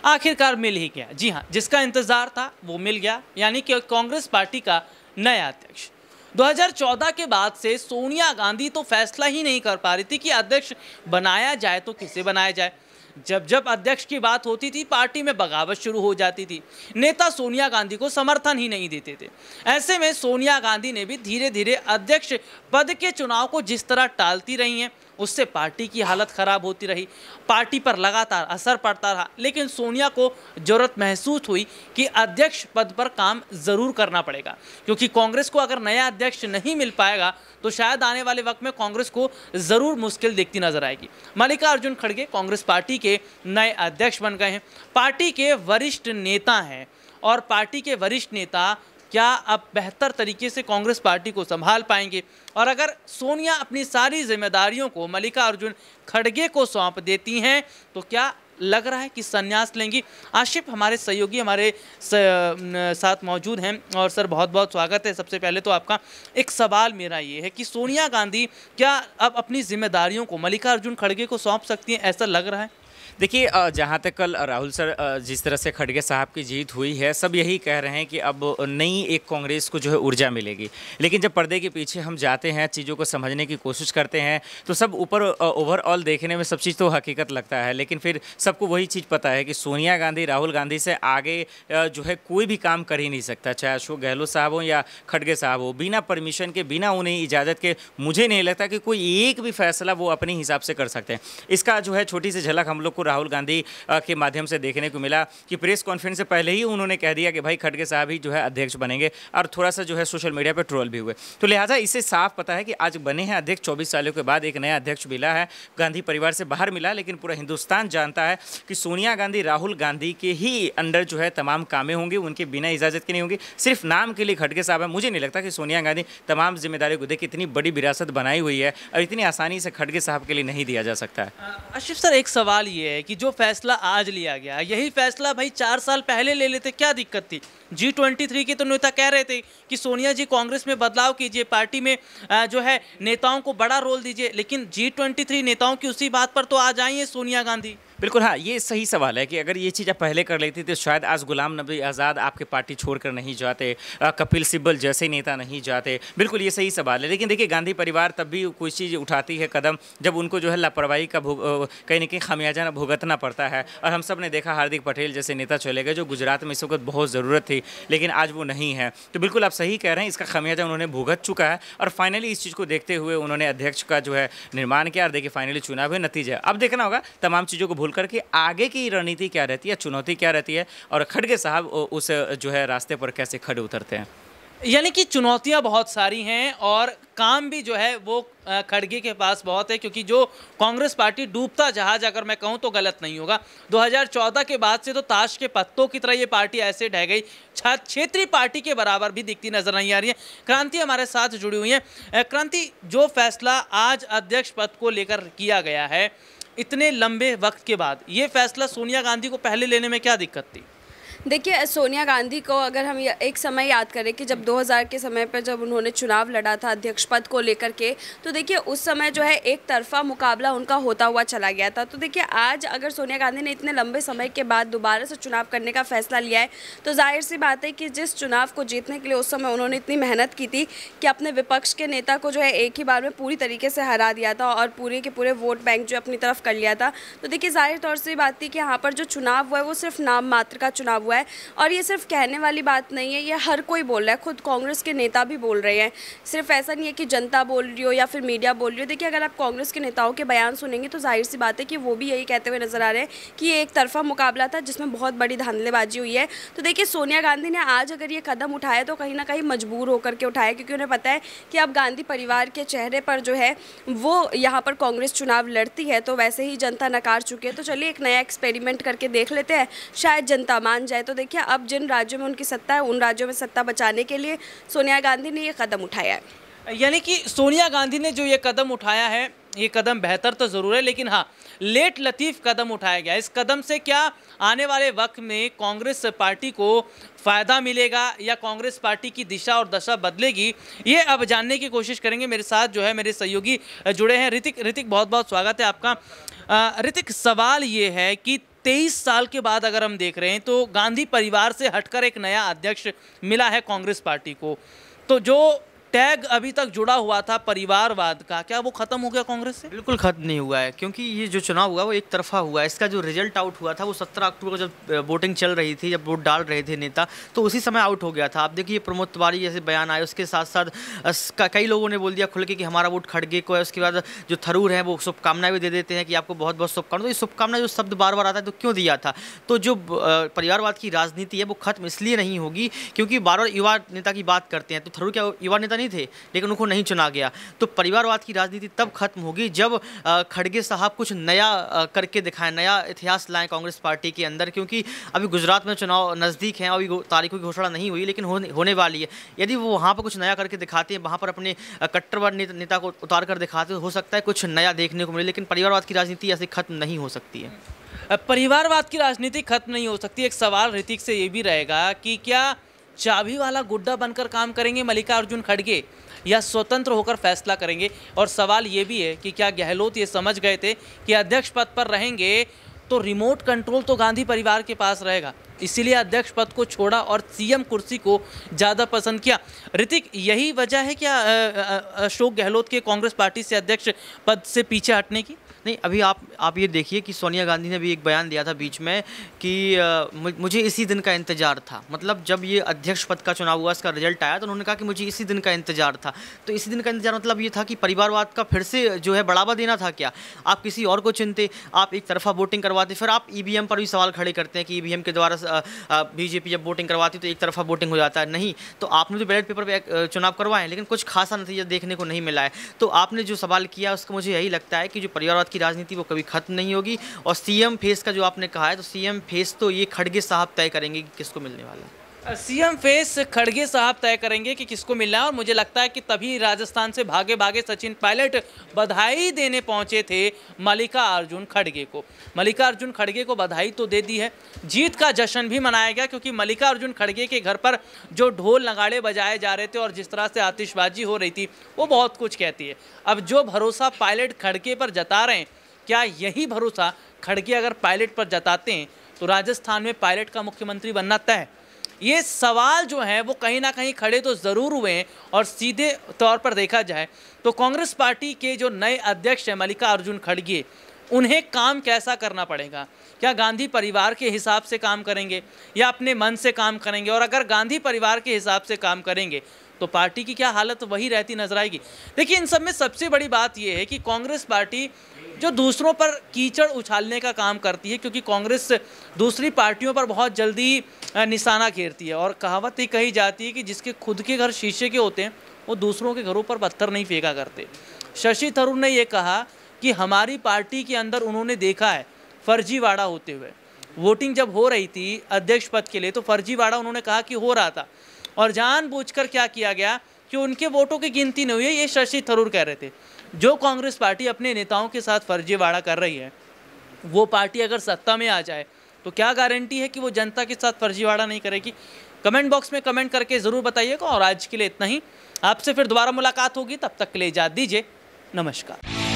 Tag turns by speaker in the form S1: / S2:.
S1: आखिरकार मिल ही गया। जी हाँ, जिसका इंतजार था वो मिल गया, यानी कि कांग्रेस पार्टी का नया अध्यक्ष। 2014 के बाद से सोनिया गांधी तो फैसला ही नहीं कर पा रही थी कि अध्यक्ष बनाया जाए तो किसे बनाया जाए। जब जब अध्यक्ष की बात होती थी पार्टी में बगावत शुरू हो जाती थी, नेता सोनिया गांधी को समर्थन ही नहीं देते थे। ऐसे में सोनिया गांधी ने भी धीरे धीरे अध्यक्ष पद के चुनाव को जिस तरह टालती रही हैं, उससे पार्टी की हालत खराब होती रही, पार्टी पर लगातार असर पड़ता रहा। लेकिन सोनिया को जरूरत महसूस हुई कि अध्यक्ष पद पर काम जरूर करना पड़ेगा, क्योंकि कांग्रेस को अगर नया अध्यक्ष नहीं मिल पाएगा तो शायद आने वाले वक्त में कांग्रेस को जरूर मुश्किल दिखती नजर आएगी। मल्लिकार्जुन खड़गे कांग्रेस पार्टी के नए अध्यक्ष बन गए हैं, पार्टी के वरिष्ठ नेता हैं, और पार्टी के वरिष्ठ नेता क्या अब बेहतर तरीके से कांग्रेस पार्टी को संभाल पाएंगे? और अगर सोनिया अपनी सारी जिम्मेदारियों को मल्लिकार्जुन खड़गे को सौंप देती हैं तो क्या लग रहा है कि संन्यास लेंगी? आशिफ हमारे सहयोगी हमारे साथ मौजूद हैं, और सर बहुत बहुत स्वागत है। सबसे पहले तो आपका एक सवाल मेरा ये है कि सोनिया गांधी क्या अब अपनी जिम्मेदारियों को मल्लिकार्जुन खड़गे को सौंप सकती हैं, ऐसा लग रहा है?
S2: देखिए, जहाँ तक कल राहुल सर जिस तरह से खड़गे साहब की जीत हुई है, सब यही कह रहे हैं कि अब नई एक कांग्रेस को जो है ऊर्जा मिलेगी। लेकिन जब पर्दे के पीछे हम जाते हैं, चीज़ों को समझने की कोशिश करते हैं, तो सब ऊपर ओवरऑल देखने में सब चीज़ तो हकीकत लगता है, लेकिन फिर सबको वही चीज़ पता है कि सोनिया गांधी राहुल गांधी से आगे जो है कोई भी काम कर ही नहीं सकता, चाहे अशोक गहलोत साहब हो या खड़गे साहब हो। बिना परमिशन के, बिना उन्हें इजाज़त के मुझे नहीं लगता कि कोई एक भी फैसला वो अपने हिसाब से कर सकते हैं। इसका जो है छोटी सी झलक हम लोग को राहुल गांधी के माध्यम से देखने को मिला कि प्रेस कॉन्फ्रेंस से पहले ही उन्होंने कह दिया कि भाई खड़गे साहब ही जो है अध्यक्ष बनेंगे, और थोड़ा सा जो है सोशल मीडिया पर ट्रोल भी हुए। तो लिहाजा इससे साफ पता है कि आज बने हैं अध्यक्ष, 24 सालों के बाद एक नया अध्यक्ष मिला है, गांधी परिवार से बाहर मिला, लेकिन पूरा हिंदुस्तान जानता है कि सोनिया गांधी राहुल गांधी के ही अंडर जो है तमाम कामें होंगी, उनके बिना इजाज़त के नहीं होंगी। सिर्फ नाम के लिए खड़गे साहब है, मुझे नहीं लगता कि सोनिया गांधी तमाम जिम्मेदारी को देख इतनी बड़ी विरासत बनाई हुई है और इतनी आसानी से खड़गे साहब के लिए नहीं दिया जा सकता है।
S1: आशिफ सर, एक सवाल ये है कि जो फैसला आज लिया गया, यही फैसला भाई 4 साल पहले ले लेते, क्या दिक्कत थी? G23 के तो नेता कह रहे थे कि सोनिया जी कांग्रेस में बदलाव कीजिए, पार्टी में जो है नेताओं को बड़ा रोल दीजिए, लेकिन G23 नेताओं की उसी बात पर तो आज आई है सोनिया गांधी।
S2: बिल्कुल, हाँ, ये सही सवाल है कि अगर ये चीज़ आप पहले कर लेती तो शायद आज गुलाम नबी आज़ाद आपके पार्टी छोड़कर नहीं जाते, कपिल सिब्बल जैसे नेता नहीं जाते। बिल्कुल ये सही सवाल है, लेकिन देखिए गांधी परिवार तब भी कोई चीज़ उठाती है कदम जब उनको जो है लापरवाही का कहीं ना कहीं खामियाजा भुगतना पड़ता है। और हम सब ने देखा हार्दिक पटेल जैसे नेता चले गए जो गुजरात में इस वक्त बहुत ज़रूरत थी, लेकिन आज वो नहीं है। तो बिल्कुल आप सही कह रहे हैं, इसका खामियाजा उन्होंने भुगत चुका है, और फाइनली इस चीज़ को देखते हुए उन्होंने अध्यक्ष का जो है निर्माण किया, और देखिए फाइनली चुनाव है, नतीजा अब देखना होगा तमाम चीज़ों को भूल करके आगे की रणनीति क्या रहती है, चुनौती क्या रहती है, और खड़गे साहब उस जो है रास्ते पर कैसे खड़े उतरते हैं।
S1: यानी कि चुनौतियां बहुत सारी हैं और काम भी जो है वो खड़गे के पास बहुत है, क्योंकि जो कांग्रेस पार्टी डूबता जहाज, अगर मैं कहूं तो गलत नहीं होगा, 2014 के बाद से तो ताश के पत्तों की तरह ये पार्टी ऐसे ढह गई, क्षेत्रीय पार्टी के बराबर भी दिखती नजर नहीं आ रही है। क्रांति हमारे साथ जुड़ी हुई है। क्रांति, जो फैसला आज अध्यक्ष पद को लेकर किया गया है इतने लंबे वक्त के बाद, ये फैसला सोनिया गांधी को पहले लेने में क्या दिक्कत थी?
S3: देखिए, सोनिया गांधी को अगर हम एक समय याद करें कि जब 2000 के समय पर जब उन्होंने चुनाव लड़ा था अध्यक्ष पद को लेकर के, तो देखिए उस समय जो है एक तरफा मुकाबला उनका होता हुआ चला गया था। तो देखिए आज अगर सोनिया गांधी ने इतने लंबे समय के बाद दोबारा से चुनाव करने का फैसला लिया है, तो जाहिर सी बात है कि जिस चुनाव को जीतने के लिए उस समय उन्होंने इतनी मेहनत की थी कि अपने विपक्ष के नेता को जो है एक ही बार में पूरी तरीके से हरा दिया था और पूरे के पूरे वोट बैंक जो अपनी तरफ कर लिया था। तो देखिए जाहिर तौर से बात थी कि यहाँ पर जो चुनाव हुआ है वो सिर्फ नाम मात्र का चुनाव हुआ है, और ये सिर्फ कहने वाली बात नहीं है, ये हर कोई बोल रहा है, खुद कांग्रेस के नेता भी बोल रहे हैं। सिर्फ ऐसा नहीं है कि जनता बोल रही हो या फिर मीडिया बोल रही हो। देखिए अगर आप कांग्रेस के नेताओं के बयान सुनेंगे तो जाहिर सी बात है कि वो भी यही कहते हुए नजर आ रहे हैं कि ये एक तरफा मुकाबला था जिसमें बहुत बड़ी धांधलेबाजी हुई है। तो देखिए सोनिया गांधी ने आज अगर ये कदम उठाया तो कहीं ना कहीं मजबूर होकर के उठाया, क्योंकि उन्हें पता है कि अब गांधी परिवार के चेहरे पर जो है वो यहाँ पर कांग्रेस चुनाव लड़ती है, तो वैसे ही जनता नकार चुकी है। तो चलिए एक नया एक्सपेरिमेंट करके देख लेते हैं, शायद जनता मान जाए। तो देखिए अब जिन राज्यों में उनकी सत्ता है उन राज्यों में सत्ता बचाने के लिए सोनिया गांधी ने ये कदम उठाया है।
S1: यानी कि सोनिया गांधी ने जो ये कदम उठाया है, ये कदम बेहतर तो ज़रूर है, लेकिन हाँ लेट लतीफ़ कदम उठाया गया। इस कदम से क्या आने वाले वक्त में कांग्रेस पार्टी को फ़ायदा मिलेगा या कांग्रेस पार्टी की दिशा और दशा बदलेगी, ये अब जानने की कोशिश करेंगे। मेरे साथ जो है मेरे सहयोगी जुड़े हैं। ऋतिक बहुत बहुत स्वागत है आपका। ऋतिक, सवाल ये है कि 23 साल के बाद अगर हम देख रहे हैं तो गांधी परिवार से हटकर एक नया अध्यक्ष मिला है कांग्रेस पार्टी को, तो जो टैग अभी तक जुड़ा हुआ था परिवारवाद का, क्या वो खत्म हो गया कांग्रेस से?
S4: बिल्कुल खत्म नहीं हुआ है, क्योंकि ये जो चुनाव हुआ वो एक तरफा हुआ है। इसका जो रिजल्ट आउट हुआ था वो 17 अक्टूबर को जब वोटिंग चल रही थी, जब वोट डाल रहे थे नेता, तो उसी समय आउट हो गया था। आप देखिए प्रमोद तिवारी जैसे बयान आए, उसके साथ साथ कई लोगों ने बोल दिया खुल के कि हमारा वोट खड़गे को है। उसके बाद जो थरूर हैं वो शुभकामनाएं भी दे देते हैं कि आपको बहुत बहुत शुभकामनाएं। तो ये शुभकामना जो शब्द बार बार आता है तो क्यों दिया था? तो जो परिवारवाद की राजनीति है वो खत्म इसलिए नहीं होगी क्योंकि बार बार युवा नेता की बात करते हैं। तो थरूर क्या युवा नेता नहीं थे, लेकिन को नहीं चुना गया। तो परिवारवाद की राजनीति तब खत्म होगी जब खड़गे साहब कुछ नया करके दिखाएं, नया इतिहास लाएं कांग्रेस पार्टी के अंदर, क्योंकि अभी गुजरात में चुनाव नज़दीक हैं, अभी तारीखों की घोषणा नहीं हुई लेकिन होने वाली है। यदि वो वहाँ पर कुछ नया करके दिखाते हैं, वहाँ पर अपने कट्टरवाद नेता को उतार कर दिखाते, हो सकता है कुछ नया देखने को मिले, लेकिन परिवारवाद की राजनीति ऐसे खत्म नहीं हो सकती है।
S1: परिवारवाद की राजनीति खत्म नहीं हो सकती। एक सवाल ऋतिक से ये भी रहेगा कि क्या चाबी वाला गुड्डा बनकर काम करेंगे मल्लिकार्जुन खड़गे या स्वतंत्र होकर फैसला करेंगे? और सवाल ये भी है कि क्या गहलोत ये समझ गए थे कि अध्यक्ष पद पर रहेंगे तो रिमोट कंट्रोल तो गांधी परिवार के पास रहेगा, इसीलिए अध्यक्ष पद को छोड़ा और सीएम कुर्सी को ज़्यादा पसंद किया? ऋतिक, यही वजह है क्या अशोक गहलोत के कांग्रेस पार्टी से अध्यक्ष पद से पीछे हटने की?
S4: नहीं, अभी आप ये देखिए कि सोनिया गांधी ने भी एक बयान दिया था बीच में कि मुझे इसी दिन का इंतज़ार था। मतलब जब ये अध्यक्ष पद का चुनाव हुआ, इसका रिजल्ट आया, तो उन्होंने कहा कि मुझे इसी दिन का इंतज़ार था। तो इसी दिन का इंतज़ार मतलब ये था कि परिवारवाद का फिर से जो है बढ़ावा देना था क्या? आप किसी और को चुनते, आप एक तरफा वोटिंग करवाते, फिर आप ईवीएम पर भी सवाल खड़े करते हैं कि ईवीएम के द्वारा बीजेपी जब वोटिंग करवाती तो एक तरफा वोटिंग हो जाता है। नहीं, तो आपने तो बैलेट पेपर पर चुनाव करवाए लेकिन कुछ खासा नतीजा देखने को नहीं मिला है। तो आपने जो सवाल किया उसका मुझे यही लगता है कि जो परिवारवाद की राजनीति वो कभी खत्म नहीं होगी। और सीएम फेस का जो आपने कहा है, तो सीएम फेस तो ये खड़गे साहब तय करेंगे कि किसको मिलने वाला है।
S1: सीएम फेस खड़गे साहब तय करेंगे कि किसको मिलना है। और मुझे लगता है कि तभी राजस्थान से भागे भागे सचिन पायलट बधाई देने पहुंचे थे मल्लिकार्जुन खड़गे को। मल्लिकार्जुन खड़गे को बधाई तो दे दी है, जीत का जश्न भी मनाया गया, क्योंकि मल्लिकार्जुन खड़गे के घर पर जो ढोल नगाड़े बजाए जा रहे थे और जिस तरह से आतिशबाजी हो रही थी वो बहुत कुछ कहती है। अब जो भरोसा पायलट खड़गे पर जता रहे हैं, क्या यही भरोसा खड़गे अगर पायलट पर जताते हैं तो राजस्थान में पायलट का मुख्यमंत्री बनना तय है? ये सवाल जो हैं वो कहीं ना कहीं खड़े तो ज़रूर हुए हैं। और सीधे तौर पर देखा जाए तो कांग्रेस पार्टी के जो नए अध्यक्ष हैं मल्लिकार्जुन खड़गे, उन्हें काम कैसा करना पड़ेगा? क्या गांधी परिवार के हिसाब से काम करेंगे या अपने मन से काम करेंगे? और अगर गांधी परिवार के हिसाब से काम करेंगे तो पार्टी की क्या हालत वही रहती नजर आएगी? देखिए, इन सब में सबसे बड़ी बात यह है कि कांग्रेस पार्टी जो दूसरों पर कीचड़ उछालने का काम करती है, क्योंकि कांग्रेस दूसरी पार्टियों पर बहुत जल्दी निशाना घेरती है। और कहावत ही कही जाती है कि जिसके खुद के घर शीशे के होते हैं वो दूसरों के घरों पर पत्थर नहीं फेंका करते। शशि थरूर ने यह कहा कि हमारी पार्टी के अंदर उन्होंने देखा है फर्जीवाड़ा होते हुए। वोटिंग जब हो रही थी अध्यक्ष पद के लिए तो फर्जीवाड़ा उन्होंने कहा कि हो रहा था, और जानबूझकर क्या किया गया कि उनके वोटों की गिनती नहीं हुई है, ये शशि थरूर कह रहे थे। जो कांग्रेस पार्टी अपने नेताओं के साथ फर्जीवाड़ा कर रही है, वो पार्टी अगर सत्ता में आ जाए तो क्या गारंटी है कि वो जनता के साथ फर्जीवाड़ा नहीं करेगी? कमेंट बॉक्स में कमेंट करके ज़रूर बताइएगा। और आज के लिए इतना ही, आपसे फिर दोबारा मुलाकात होगी, तब तक के लिए इजाज़त दीजिए। नमस्कार।